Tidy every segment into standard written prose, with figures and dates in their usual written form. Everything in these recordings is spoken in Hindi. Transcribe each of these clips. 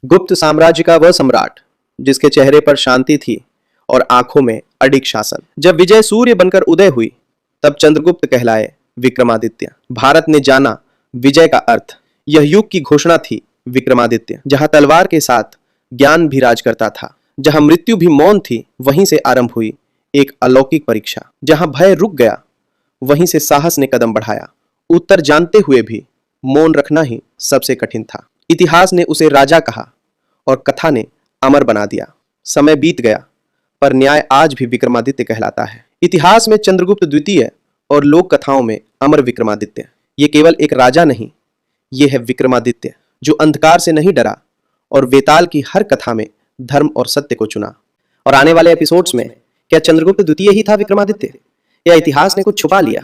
गुप्त साम्राज्य का वह सम्राट जिसके चेहरे पर शांति थी और आंखों में अडिग शासन। जब विजय सूर्य बनकर उदय हुई तब चंद्रगुप्त कहलाए विक्रमादित्य। भारत ने जाना विजय का अर्थ। यह युग की घोषणा थी विक्रमादित्य। जहां तलवार के साथ ज्ञान भी राज करता था, जहां मृत्यु भी मौन थी, वहीं से आरंभ हुई एक अलौकिक परीक्षा। जहां भय रुक गया वहीं से साहस ने कदम बढ़ाया। उत्तर जानते हुए भी मौन रखना ही सबसे कठिन था। इतिहास ने उसे राजा कहा और कथा ने अमर बना दिया। समय बीत गया पर न्याय आज भी विक्रमादित्य कहलाता है। इतिहास में चंद्रगुप्त द्वितीय और लोक कथाओं में अमर विक्रमादित्य। ये केवल एक राजा नहीं, ये है विक्रमादित्य जो अंधकार से नहीं डरा और वेताल की हर कथा में धर्म और सत्य को चुना। और आने वाले एपिसोड्स में क्या चंद्रगुप्त द्वितीय ही था विक्रमादित्य या इतिहास ने कुछ छुपा लिया?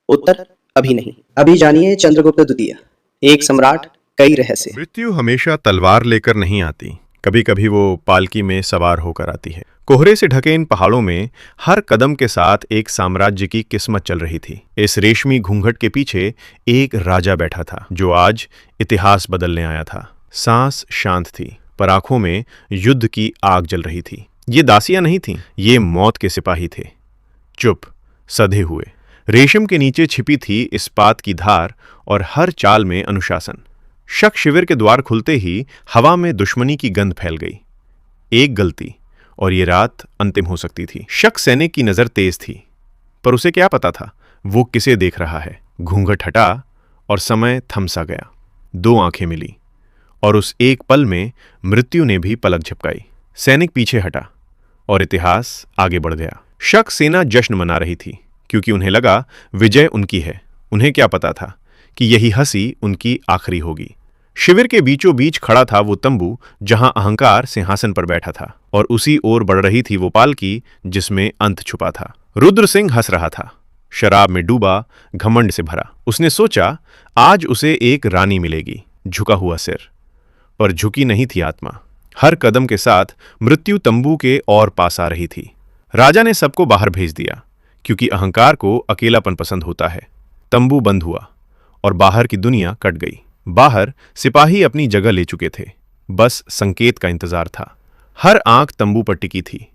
उत्तर अभी नहीं। अभी जानिए चंद्रगुप्त द्वितीय, एक सम्राट कई रहस्य। मृत्यु हमेशा तलवार लेकर नहीं आती, कभी कभी वो पालकी में सवार होकर आती है। कोहरे से ढके इन पहाड़ों में हर कदम के साथ एक साम्राज्य की किस्मत चल रही थी। इस रेशमी घूंघट के पीछे एक राजा बैठा था जो आज इतिहास बदलने आया था। सांस शांत थी पर आंखों में युद्ध की आग जल रही थी। ये दासियां नहीं थीं, ये मौत के सिपाही थे, चुप, सधे हुए। रेशम के नीचे छिपी थी इस्पात की धार और हर चाल में अनुशासन। शक शिविर के द्वार खुलते ही हवा में दुश्मनी की गंध फैल गई। एक गलती और ये रात अंतिम हो सकती थी। शक सैनिक की नजर तेज थी पर उसे क्या पता था वो किसे देख रहा है। घूंघट हटा और समय थम सा गया। दो आंखें मिली और उस एक पल में मृत्यु ने भी पलक झपकाई। सैनिक पीछे हटा और इतिहास आगे बढ़ गया। शक सेना जश्न मना रही थी क्योंकि उन्हें लगा विजय उनकी है। उन्हें क्या पता था कि यही हंसी उनकी आखिरी होगी। शिविर के बीचों बीच खड़ा था वो तंबू जहां अहंकार सिंहासन पर बैठा था और उसी ओर बढ़ रही थी वो पालकी जिसमें अंत छुपा था। रुद्र सिंह हंस रहा था, शराब में डूबा, घमंड से भरा। उसने सोचा आज उसे एक रानी मिलेगी। झुका हुआ सिर, पर झुकी नहीं थी आत्मा। हर कदम के साथ मृत्यु तंबू के और पास आ रही थी। राजा ने सबको बाहर भेज दिया क्योंकि अहंकार को अकेलापन पसंद होता है। तंबू बंद हुआ और बाहर की दुनिया कट गई। बाहर सिपाही अपनी जगह ले चुके थे, बस संकेत का इंतजार था। हर आंख तंबू पर टिकी थी,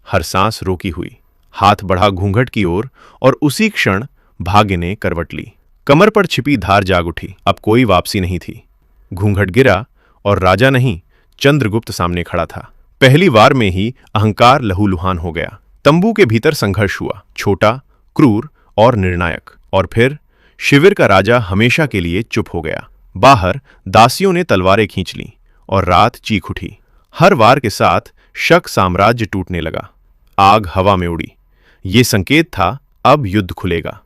हर सांस रोकी हुई। हाथ बढ़ा घूंघट की ओर और उसी क्षण भाग्य ने करवट ली। कमर पर छिपी धार जाग उठी। अब कोई वापसी नहीं थी। घूंघट गिरा और राजा नहीं, चंद्रगुप्त सामने खड़ा था। पहली वार में ही अहंकार लहूलुहान हो गया। तंबू के भीतर संघर्ष हुआ, छोटा, क्रूर और निर्णायक। और फिर शिविर का राजा हमेशा के लिए चुप हो गया। बाहर दासियों ने तलवारें खींच लीं और रात चीख उठी। हर वार के साथ शक साम्राज्य टूटने लगा। आग हवा में उड़ी। ये संकेत था अब युद्ध खुलेगा।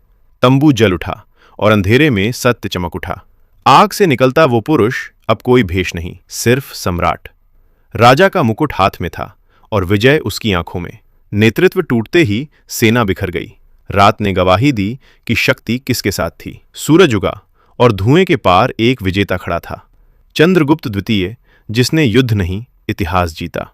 तंबू जल उठा और अंधेरे में सत्य चमक उठा। आग से निकलता वो पुरुष अब कोई भेष नहीं, सिर्फ सम्राट। राजा का मुकुट हाथ में था और विजय उसकी आंखों में। नेतृत्व टूटते ही सेना बिखर गई। रात ने गवाही दी कि शक्ति किसके साथ थी। सूरज उगा और धुएं के पार एक विजेता खड़ा था, चंद्रगुप्त द्वितीय, जिसने युद्ध नहीं इतिहास जीता।